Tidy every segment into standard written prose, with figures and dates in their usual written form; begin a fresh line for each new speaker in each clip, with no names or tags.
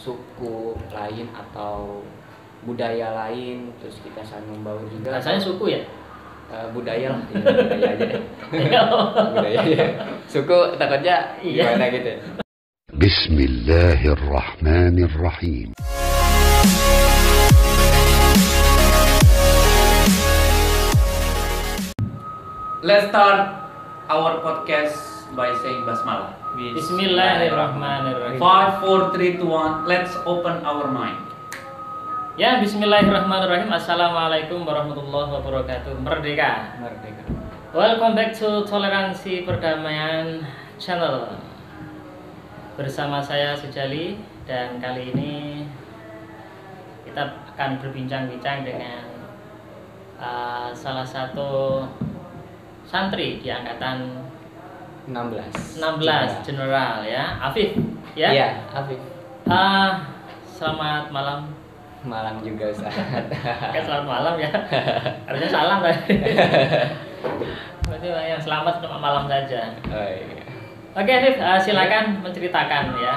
suku lain atau budaya lain, terus kita saling membaur juga.
Rasanya suku ya?
Budaya lah, ya, budaya aja deh. Budaya aja. Suku takutnya gimana gitu ya.
Bismillahirrahmanirrahim.
Let's start our podcast by saying basmalah.
Bismillahirrahmanirrahim.
5, 4, 3, 2, 1. Let's open our mind.
Ya, bismillahirrahmanirrahim. Assalamualaikum warahmatullahi wabarakatuh. Merdeka.
Merdeka.
Welcome back to Toleransi Perdamaian Channel. Bersama saya Sujali, dan kali ini kita akan berbincang-bincang dengan salah satu santri di angkatan
16
General ya, Afif ya.
Iya, Afif.
Selamat malam.
Malam juga Ustaz.
Selamat malam ya. Harusnya salam tadi. Berarti yang selamat cuma malam saja.
Oh, iya.
Oke, Afif, silakan menceritakan ya,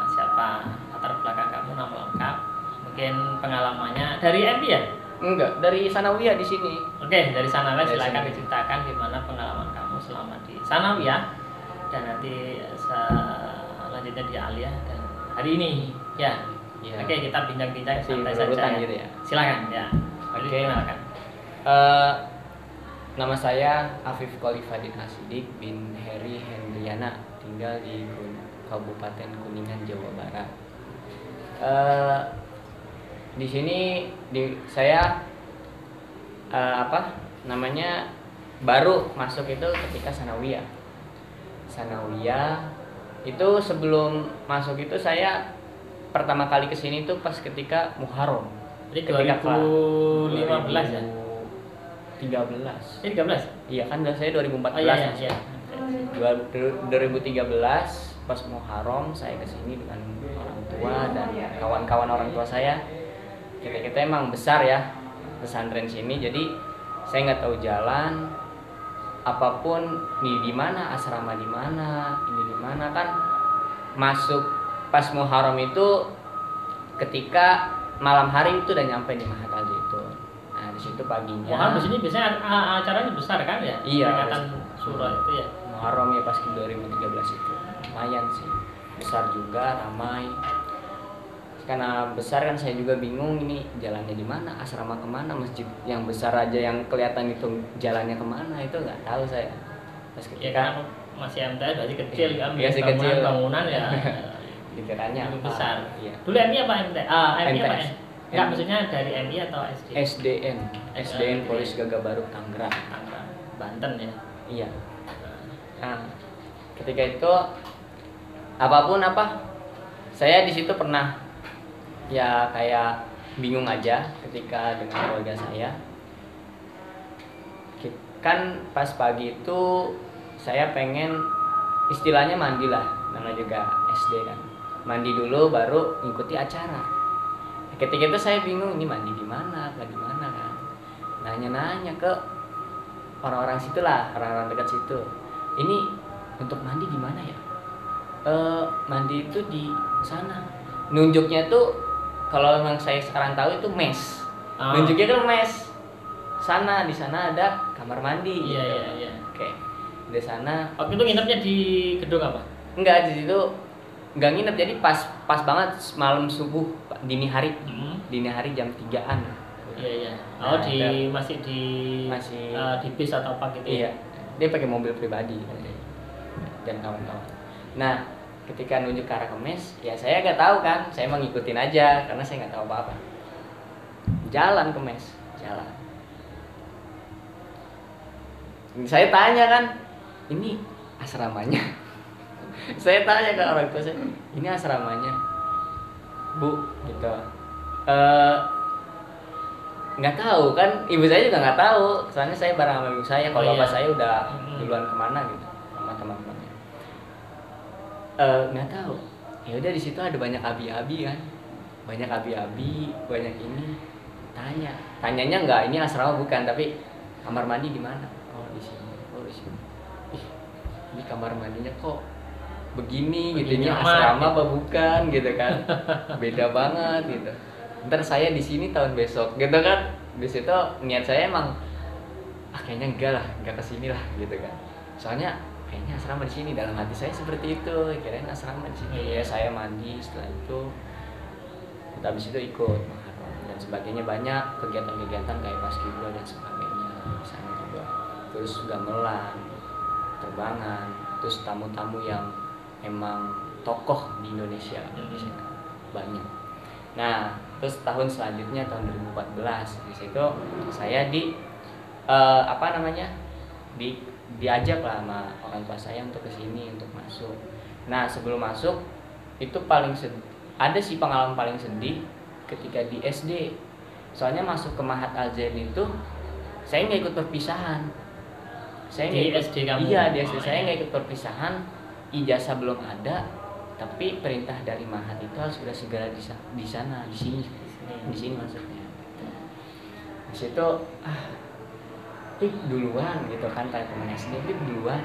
siapa latar belakang kamu, nama lengkap, mungkin pengalamannya dari MP ya?
Enggak, dari Sanawiyah di sini.
Oke, dari Sanawiyah
Dari
silakan
Sanawiyah.
diceritakan gimana pengalaman kamu selama di Sanawiyah dan nanti selanjutnya di Aliyah dan hari ini ya.
Iya.
Oke, kita bincang-bincang
Masih
santai
berurutan
saja.
gitu ya?
Silakan ya.
Oke.
Silakan.
Nama saya Afif Khalifadin Hasidik bin Heri Hendriana, tinggal di Kabupaten Kuningan, Jawa Barat. Di sini saya baru masuk itu ketika Sanawiyah. Sanawiyah itu sebelum masuk itu saya pertama kali kesini tuh pas ketika Muharram.
Jadi
Ketika
2015 ya?
13.
13?
Iya kan saya 2014.
Oh iya iya.
2013 pas Muharram saya kesini dengan orang tua dan kawan-kawan orang tua saya. Kita emang besar ya pesantren sini, jadi saya nggak tahu jalan apapun, nih di mana asrama, di mana ini, di mana kan. Masuk pas Muharram itu ketika malam hari itu udah nyampe di Mahat Al Zaitun. Nah di situ paginya.
Muharram di sini biasanya acaranya besar kan ya?
Iya.
Peringatan surah itu ya.
Muharram ya pas 2013 itu lumayan sih, besar juga, ramai. Karena besar kan saya juga bingung ini jalannya di mana, asrama kemana, masjid yang besar aja yang kelihatan itu jalannya kemana itu nggak tahu saya. Pas
Ya
ketika
kan masih MTS masih kecil kan,
masih kecil.
bangunan ya.
dikiranya
Lebih
apa?
besar.
Iya.
Dulu MI apa MTS? MI apa?
MTS.
Enggak, maksudnya dari MI atau SD?
SDN Polis Gagah Baru Tangerang.
Tangerang, Banten ya.
Iya. Nah, ketika itu apapun saya di situ pernah ya kayak bingung aja ketika dengan keluarga saya. Kan pas pagi itu saya pengen istilahnya mandi lah, namanya juga SD kan. Mandi dulu baru ngikuti acara. Ketika itu saya bingung ini mandi di mana, apa di mana kan. Nanya-nanya ke orang-orang situ lah, orang-orang dekat situ. Ini untuk mandi di mana ya? Mandi itu di sana. Nunjuknya tuh kalau memang saya sekarang tahu itu mes. Nunjuknya kan mes. Di sana ada kamar mandi.
Iya
gitu.
iya.
Oke. Di sana.
Waktu itu nginepnya di gedung apa?
Enggak, di situ enggak nginep, jadi pas banget malam subuh dini hari. Dini hari jam 3-an.
Iya iya.
Nah,
masih di bis atau apa gitu.
Iya. Dia pakai mobil pribadi dan kawan-kawan. Nah, ketika nunjuk ke arah ke mes, ya saya nggak tahu kan, saya mau ngikutin aja karena saya nggak tahu apa-apa. Jalan ke mes, jalan. Saya tanya kan, ini asramanya. Saya tanya ke orang tua saya, ini asramanya, Bu, gitu. Nggak tahu kan, ibu saya juga nggak tahu. Soalnya saya bareng sama ibu saya, kalau bapak saya udah duluan kemana gitu sama teman-temannya. Nggak tahu. Ya udah di situ ada banyak abi-abi kan, banyak abi-abi, banyak ini. Tanyanya nggak ini asrama bukan, tapi kamar mandi di mana? Oh di sini. Ih, ini kamar mandinya kok begini gitu,
Begini
ini
amat,
asrama
gitu.
apa bukan gitu kan. Beda banget gitu. Ntar saya di sini tahun besok gitu kan. Di situ niat saya emang kayaknya enggak lah, enggak kesini lah gitu kan. Soalnya kayaknya asrama di sini, dalam hati saya seperti itu, kirain asrama di sini. Ya saya mandi, setelah itu habis itu ikut Muharram dan sebagainya, banyak kegiatan-kegiatan kayak paskibra dan sebagainya di sana juga. Terus gamelan, terbangan, terus tamu-tamu yang emang tokoh di Indonesia di sana banyak. Nah, terus tahun selanjutnya tahun 2014 di situ saya diajak lah sama orang tua saya untuk kesini untuk masuk. Nah, sebelum masuk itu ada sih pengalaman paling sedih ketika di SD. Soalnya masuk ke Mahat Al-Zain itu saya nggak ikut perpisahan. Saya nggak ikut,
SD kamu?
iya di SD saya nggak ikut perpisahan. Ijazah belum ada, tapi perintah dari Mahat itu harus sudah segera di sana, di sini maksudnya. Di situ duluan gitu kan, kayak teman SD duluan.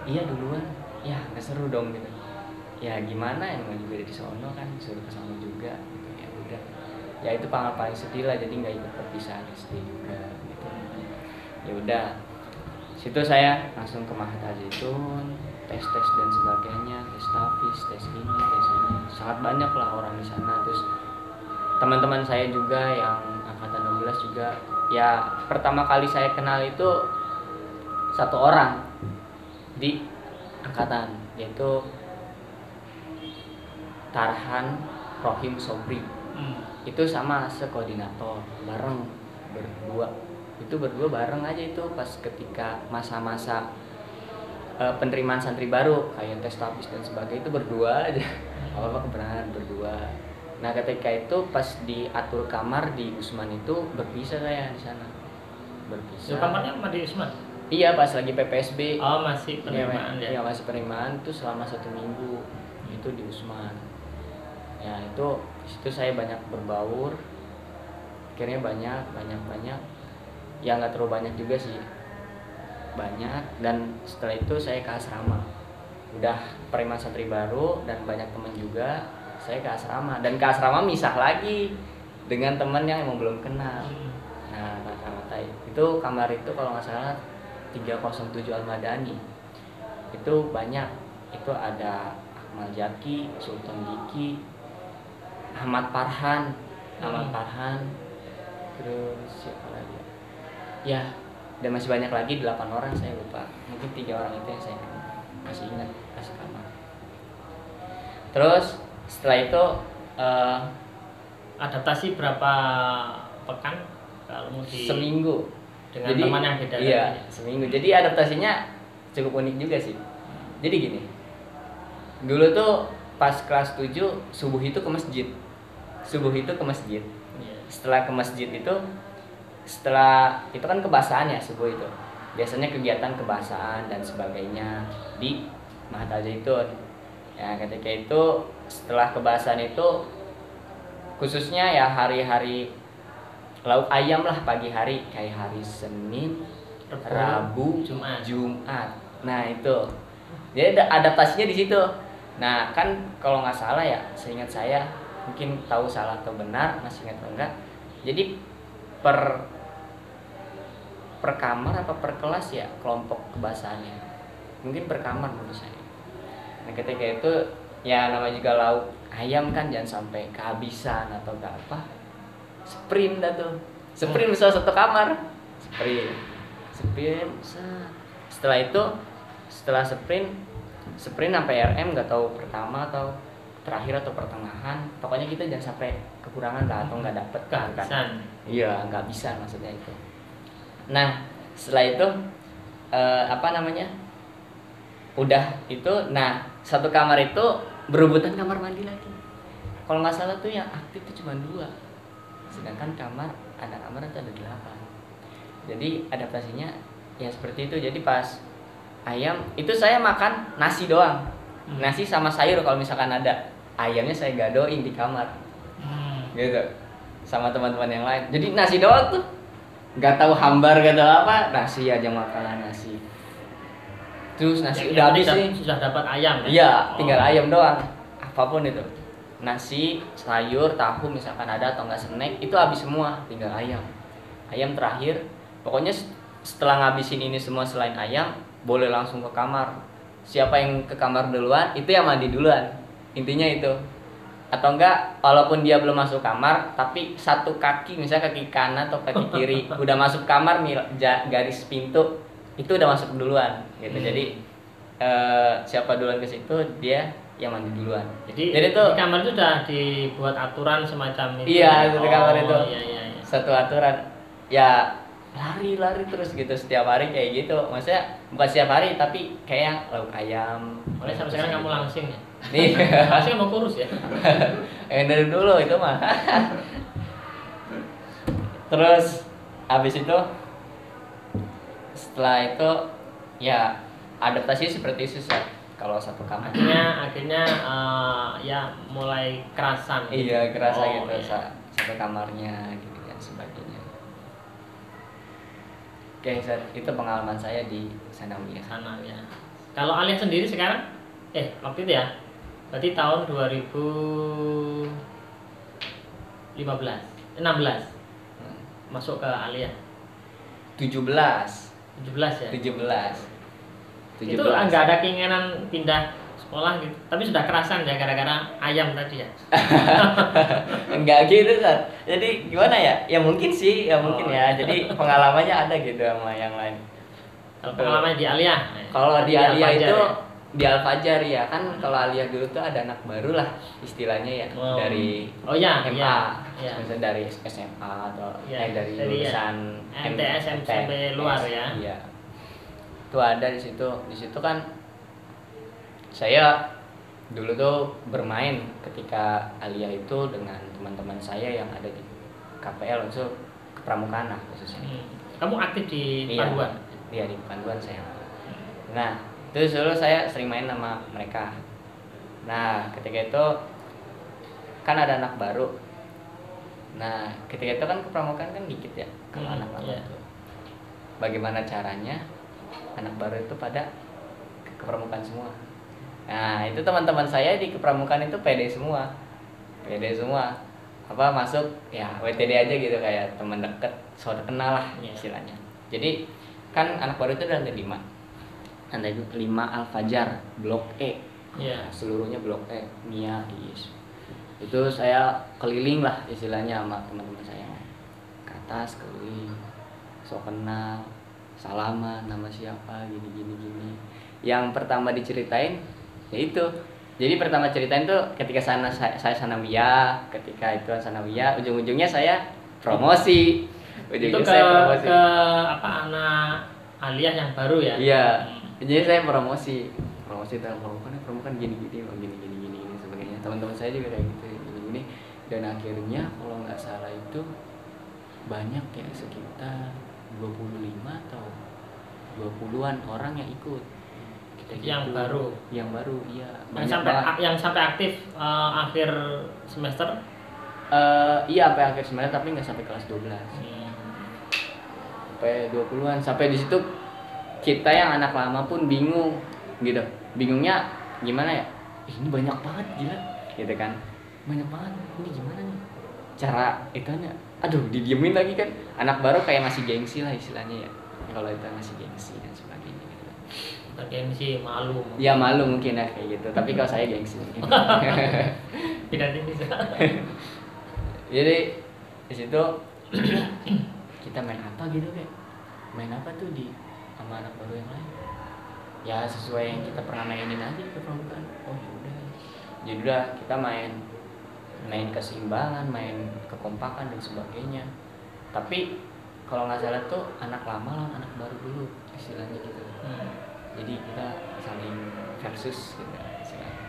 Iya duluan. Ya nggak seru dong gitu. Ya gimana, emang juga di sono kan, suruh ke sono juga gitu. Ya udah. Ya itu pengalaman paling sedih lah, jadi nggak ikut perpisahan SD juga gitu. Ya udah. Situ saya langsung ke Mahat Al-Zaitun, tes dan sebagainya, tes tafis, tes ini. Sangat banyak lah orang di sana. Terus teman-teman saya juga yang angkatan 16 juga. Ya pertama kali saya kenal itu satu orang di angkatan, yaitu Tarhan Rohim Sobri. Itu sama sekoordinator, bareng berdua. Itu berdua bareng aja itu pas ketika masa-masa penerimaan santri baru kayak tes tapis dan sebagainya, itu berdua aja. Apa kebenaran berdua. Nah, ketika itu pas diatur kamar di Usman itu berpisah saya di sana. Berpisah.
So, kamarnya sama di Usman?
Iya, pas lagi PPSB.
Oh, masih penerimaan ya?
Iya, masih penerimaan itu selama 1 minggu itu di Usman. Ya itu disitu saya banyak berbaur, akhirnya banyak ya nggak terlalu banyak juga sih, banyak. Dan setelah itu saya ke asrama, udah penerimaan santri baru dan banyak teman juga, saya ke asrama. Dan ke asrama misah lagi dengan teman yang emang belum kenal. Nah, rata-rata itu kamar itu kalau nggak salah 307 Al-Madani itu banyak, itu ada Akmal Jaki, Sultan Diki, Ahmad Farhan, terus siapa lagi ya, dan masih banyak lagi 8 orang, saya lupa, mungkin 3 orang itu yang saya masih ingat pas kamar. Terus setelah itu
adaptasi berapa pekan kalau mau
seminggu
dengan teman yang beda?
Iya, seminggu. Jadi adaptasinya cukup unik juga sih. Jadi gini, dulu tuh pas kelas 7 subuh itu ke masjid. Setelah ke masjid itu, setelah itu kan kebahasaan ya subuh itu. Biasanya kegiatan kebahasaan dan sebagainya di Mahat Al-Zaitun. Ya, ketika itu setelah kebahasaan itu khususnya ya hari-hari lauk ayam lah pagi hari, kayak hari Senin, Rabu, Jumat. Nah, itu. Jadi adaptasinya di situ. Nah, kan kalau nggak salah ya, seingat saya, mungkin tahu salah atau benar, masih ingat atau enggak. Jadi per kamar apa per kelas ya kelompok kebahasaannya. Mungkin per kamar menurut saya. Nah, ketika itu ya namanya juga lauk ayam kan, jangan sampai kehabisan atau enggak apa. Sprint dah tuh. Sprint misal satu kamar. Sprint. Setelah itu setelah sprint sampai RM, nggak tahu pertama atau terakhir atau pertengahan, pokoknya kita jangan sampai kekurangan lah atau nggak dapet kan. Iya, nggak bisa maksudnya itu. Nah, setelah itu udah itu, nah satu kamar itu berebutan kamar mandi lagi. Kalau nggak salah tuh yang aktif tuh cuma 2, sedangkan ada kamar itu ada 8. Jadi adaptasinya ya seperti itu. Jadi pas ayam itu saya makan nasi doang, nasi sama sayur. Kalau misalkan ada ayamnya saya gadoin di kamar, gitu sama teman-teman yang lain. Jadi nasi doang tuh, nggak tahu hambar, nggak tahu apa, nasi aja, makanan nasi. Terus nasi
Yang
udah habis
penting
nih.
sudah dapat ayam ya?
Iya,
Oh.
tinggal ayam doang. Apapun itu. Nasi, sayur, tahu misalkan ada atau enggak snack, itu habis semua, tinggal ayam. Ayam terakhir. Pokoknya setelah ngabisin ini semua selain ayam, boleh langsung ke kamar. Siapa yang ke kamar duluan, itu yang mandi duluan. Intinya itu. Atau enggak, walaupun dia belum masuk kamar, tapi satu kaki, misalnya kaki kanan atau kaki kiri, udah masuk kamar nih, garis pintu, itu udah masuk duluan gitu. Jadi siapa duluan ke situ, dia yang mandi duluan.
Jadi
tuh
di kamar itu sudah dibuat aturan semacam itu.
iya, di kamar itu
Iya, iya, iya.
satu aturan. Ya lari terus gitu setiap hari kayak gitu. Maksudnya bukan setiap hari, tapi kayak lauk ayam.
Oleh sampai sekarang kamu langsing ya?
Nih,
Langsing mau kurus ya?
dari dulu itu mah. Terus habis itu, setelah itu ya adaptasi seperti itu Sat. Kalau satu kamar.
Akhirnya ya mulai kerasan.
Iya, kerasa
Oh,
gitu
iya.
satu kamarnya gitu dan sebagainya. Oke, Sat, itu pengalaman saya di Sanawiyah.
Sana ya. Kalau Alia sendiri sekarang, waktu itu ya, berarti tahun 2016 masuk ke Alia
17
17 ya.
17
Itu nggak ada keinginan pindah sekolah gitu, tapi sudah kerasan ya gara-gara ayam tadi ya.
Enggak gitu Sat. Jadi gimana ya? Ya mungkin sih, ya mungkin
Oh,
ya.
iya.
Jadi pengalamannya ada gitu sama yang lain.
Kalau pengalaman di Alia,
Kalau di
Al
Alia
Fajar
itu
ya?
di Al Fajar ya kan, kalau Alia dulu tuh ada anak baru lah istilahnya ya,
Oh.
dari
Oh ya,
MA,
iya.
misalnya dari SMA atau
Iya,
dari
dari ya,
lulusan
MTS, SMP luar ya.
Iya. Itu ada di situ. Di situ kan saya dulu tuh bermain ketika Alia itu dengan teman-teman saya yang ada di KPL untuk kepramukaan lah khususnya.
Kamu aktif di Panduan?
Iya, di Panduan saya. Nah, terus dulu saya sering main sama mereka. Nah, ketika itu kan ada anak baru. Nah, ketika itu kan kepramukaan kan dikit ya kalau anak baru
iya.
itu. Bagaimana caranya anak baru itu pada ke kepramukaan semua. Nah, itu teman-teman saya di kepramukaan itu pede semua. Apa masuk ya WTD aja gitu, kayak teman deket, saudara kenal lah istilahnya. Jadi kan anak baru itu ada 5. Ada 5 Al Fajar, Blok E.
Iya.
Seluruhnya Blok E, Mia, Is. Itu saya keliling lah istilahnya sama teman-teman saya. Ke atas keliling, sok kenal, salaman, nama siapa, gini. Yang pertama diceritain ya itu. Jadi pertama ceritain tuh ketika saya Sanawiyah, ketika itu Sanawiyah, ujung-ujungnya saya promosi.
Itu ke anak Alia yang baru ya?
Iya. Jadi saya promosi dalam promokan gini sebagainya. Teman-teman saya juga kayak gitu gini. Dan akhirnya kalau nggak salah itu banyak ya, sekitar 25 atau 20-an orang yang ikut.
Yang baru
iya,
yang sampai aktif akhir semester.
Iya, sampai akhir semester, tapi nggak sampai kelas 12. Sampai 20-an. Sampai di situ kita yang anak lama pun bingung gitu. Bingungnya gimana ya? Ini banyak banget gila gitu kan. Banyak banget. Ini gimana nih cara itunya? Aduh, didiemin lagi kan. Anak baru kayak masih gengsi lah istilahnya ya. Kalau itu masih gengsi dan sebagainya gitu.
Gengsi, malu.
Ya malu mungkin ya kayak gitu. Tapi kalau saya gengsi.
Tidak bisa.
Jadi di situ kita main apa gitu kayak. Main apa tuh di sama anak baru yang lain. Ya sesuai yang kita pernah mainin aja ke pramukaan. Oh yaudah. Jadi udah kita main keseimbangan, main kekompakan dan sebagainya. Tapi kalau nggak salah tuh anak lama lawan anak baru dulu istilahnya gitu. Jadi kita saling versus gitu istilahnya.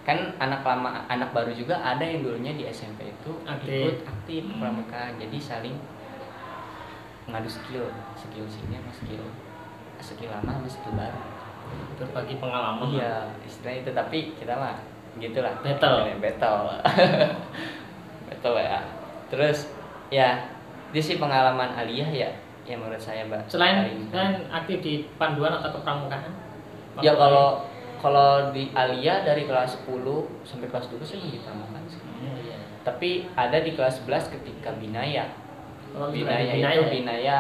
Kan anak lama anak baru juga ada yang dulunya di SMP itu ikut aktif pramukaan. Jadi saling ngadu skill sini sama skill lama sama skill baru.
Berbagi pengalaman.
Iya, istilahnya itu. Tapi kita mah gitulah,
battle
battle ya. Terus ya di si pengalaman Aliyah ya yang menurut saya
Selain
paling-
aktif di panduan atau kepramukaan?
ya kalau di Alia dari kelas 10 sampai kelas 12 saya di pramukaan sih.
Iya.
Tapi ada di kelas 11 ketika Binaya.
Oh,
Binaya
Binaya
itu
ya?
Binaya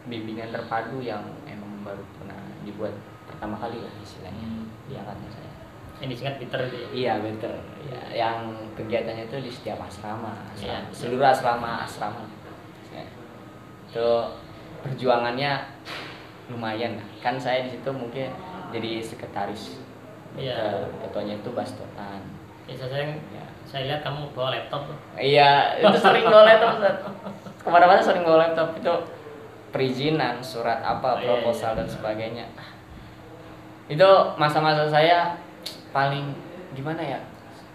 bimbingan terpadu yang emang baru pernah dibuat pertama kali lah istilahnya di angkatan saya.
Yang disingkat Peter itu ya?
Iya betul. Ya, yang kegiatannya itu di setiap asrama,
Iya.
seluruh asrama. Ya. Itu perjuangannya lumayan lah. Kan saya di situ mungkin jadi sekretaris.
Iya.
Ketuanya itu Bastotan.
Ya,
Ya.
saya lihat kamu bawa laptop tuh.
Iya, itu sering bawa laptop. Ustaz. Kemana-mana sering bawa laptop itu perizinan, surat apa,
Iya,
proposal
iya.
dan sebagainya. Itu masa-masa saya paling gimana ya?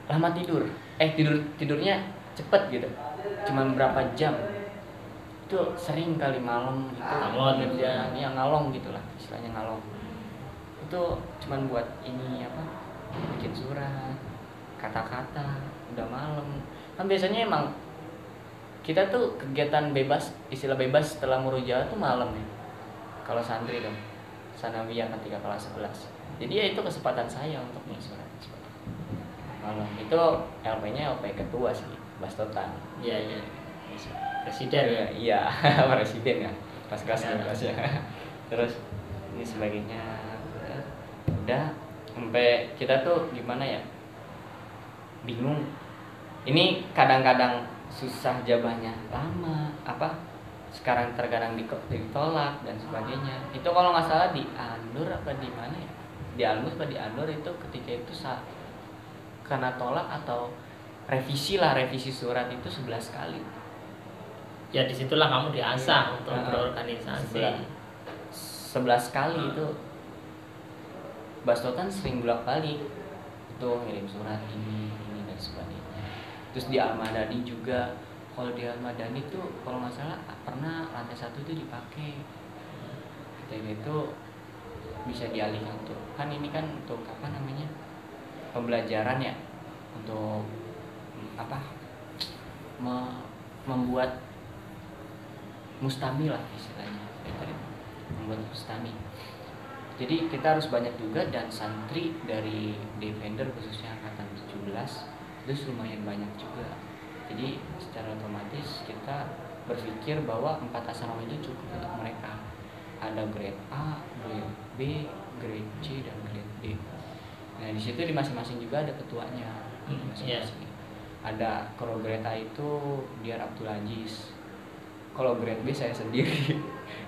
Lama tidur. Tidurnya cepet gitu. Cuman berapa jam. Itu sering kali malam gitu.
Ngalong gitu ya.
Yang ngalong gitulah, istilahnya ngalong. Itu cuman buat ini apa? Bikin surat, kata-kata, udah malam. Kan biasanya emang kita tuh kegiatan bebas, istilah bebas setelah murojaah tuh malam ya. Kalau santri dong, sanawiyah ketika kelas 11. Jadi ya itu kesempatan saya untuk nulis surat. Malam itu LP-nya LP ketua sih, Bastotan.
Iya. Presiden ya?
Iya, presiden ya. Pas kelas
Ya.
12 ya. Terus ini sebagainya. Udah sampai kita tuh gimana ya? Bingung. Ini kadang-kadang susah jawabnya lama apa sekarang terkadang ditolak dan sebagainya. Itu kalau nggak salah di Andur apa di mana ya, di Almus apa di Andur itu ketika itu karena tolak atau revisi surat itu 11 kali.
Ya disitulah kamu diasah untuk
Nah,
berorganisasi.
11 kali itu Bastotan sering bolak-balik itu ngirim surat ini dan sebagainya. Terus di Al-Madani juga, kalau di Al-Madani tuh kalau nggak salah pernah lantai 1 itu dipakai. Ketika itu bisa dialihkan untuk kan ini kan untuk apa namanya pembelajaran ya, untuk apa membuat mustami lah istilahnya, membuat mustami. Jadi kita harus banyak juga dan santri dari Defender khususnya angkatan 17 itu lumayan banyak juga. Jadi secara otomatis kita berpikir bahwa 4 asrama itu cukup untuk mereka. Ada grade A, grade B, grade C dan grade D. Nah di situ di masing-masing juga ada ketuanya. Masing-masing. Ada kalau grade A itu Diar Abdul Aziz. Kalau grade B saya sendiri.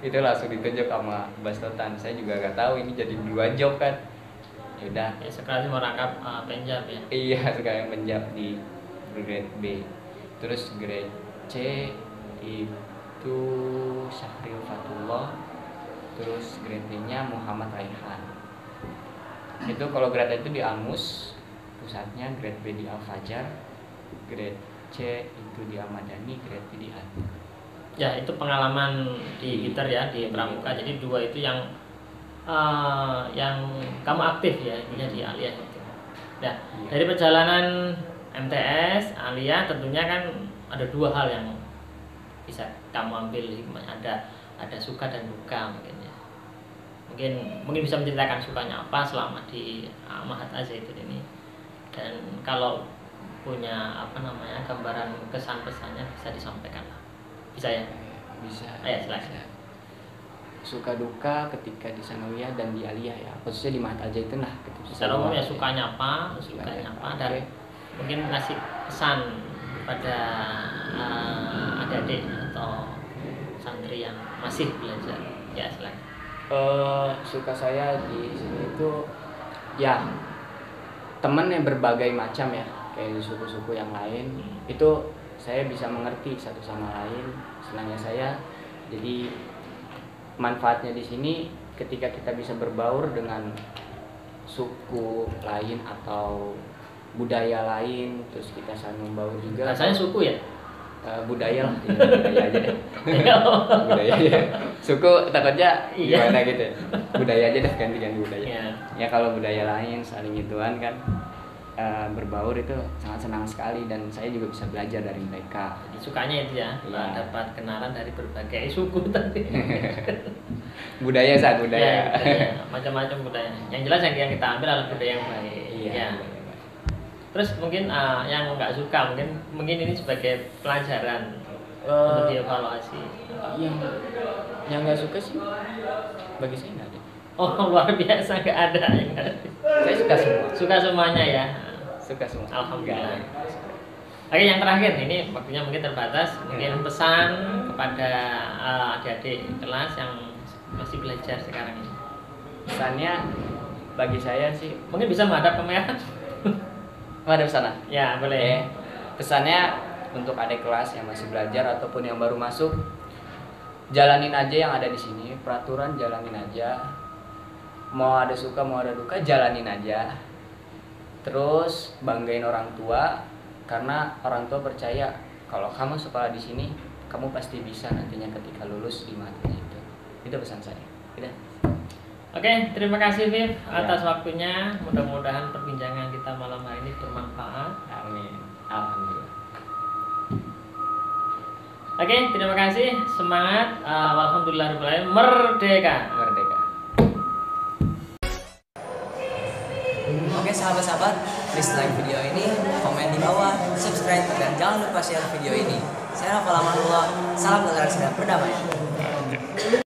Itu langsung ditunjuk sama Bastotan. Saya juga nggak tahu ini jadi 2 job kan. Ya
Sekarang merangkap penjab ya.
Iya, sekarang menjab di grade B. Terus grade C itu Syahril Fatullah. Terus grade D-nya Muhammad Raihan. Itu kalau grade A itu di Almus pusatnya, grade B di Al Fajar, grade C itu di Al-Madani, grade D di Al.
Ya itu pengalaman di gitar ya di Pramuka. Jadi 2 itu yang kamu aktif ya di Alia itu. Nah dari perjalanan MTS Alia tentunya kan ada 2 hal yang bisa kamu ambil hikmahnya. Ada suka dan duka mungkin ya. Mungkin bisa menceritakan sukanya apa selama di Mahat Az-Zaitun ini. Dan kalau punya gambaran kesan pesannya bisa disampaikan lah. Bisa ya?
Bisa.
Ayo silakan.
Suka duka ketika di Sanawiyah dan di Aliyah ya, khususnya di Mahat Al-Zaitun lah.
Secara umum ya sukanya apa, sukanya apa, dan mungkin ngasih pesan kepada adik-adik atau santri yang masih belajar. Ya silakan.
Suka saya di sini itu ya teman yang berbagai macam ya, kayak di suku-suku yang lain itu saya bisa mengerti satu sama lain. Senangnya saya jadi manfaatnya di sini ketika kita bisa berbaur dengan suku lain atau budaya lain, terus kita saling membaur juga.
Rasanya suku ya?
Budaya lah, budaya aja deh. Budaya aja. Suku takutnya gimana gitu ya. Budaya aja deh, ganti budaya.
Ya.
Ya kalau budaya lain saling gituan kan berbaur itu sangat senang sekali, dan saya juga bisa belajar dari mereka.
Jadi sukanya itu ya,
Iya.
dapat kenalan dari berbagai suku tadi.
Budaya
Ya,
budaya.
macam-macam budaya. Yang jelas yang kita ambil adalah budaya yang baik.
Iya.
Ya. Terus mungkin yang nggak suka, mungkin ini sebagai pelajaran untuk dievaluasi.
Yang nggak suka sih bagi saya nggak ada.
Oh, luar biasa, nggak ada yang nggak ada.
Saya suka semua.
Suka semuanya ya.
Suka semua.
Alhamdulillah.
Nggak ada.
Oke, yang terakhir ini waktunya mungkin terbatas. Mungkin pesan kepada adik-adik kelas yang masih belajar sekarang ini.
Pesannya bagi saya sih,
Mungkin bisa menghadap kamera.
ada sana.
Ya, boleh.
Pesannya untuk adik kelas yang masih belajar ataupun yang baru masuk, jalanin aja yang ada di sini, peraturan jalanin aja. Mau ada suka mau ada duka jalanin aja. Terus banggain orang tua, karena orang tua percaya kalau kamu sekolah di sini, kamu pasti bisa nantinya ketika lulus di matinya itu. Itu pesan saya. Udah.
Oke, terima kasih Viv
Ya.
atas waktunya. Mudah-mudahan perbincangan kita malam hari ini bermanfaat.
Amin. Alhamdulillah.
Oke, terima kasih. Semangat. Alhamdulillah, merdeka.
Merdeka.
Oke sahabat-sahabat, please like video ini, komen di bawah, subscribe, dan jangan lupa share video ini. Saya Rafa Lamanullah, salam toleransi dan perdamaian.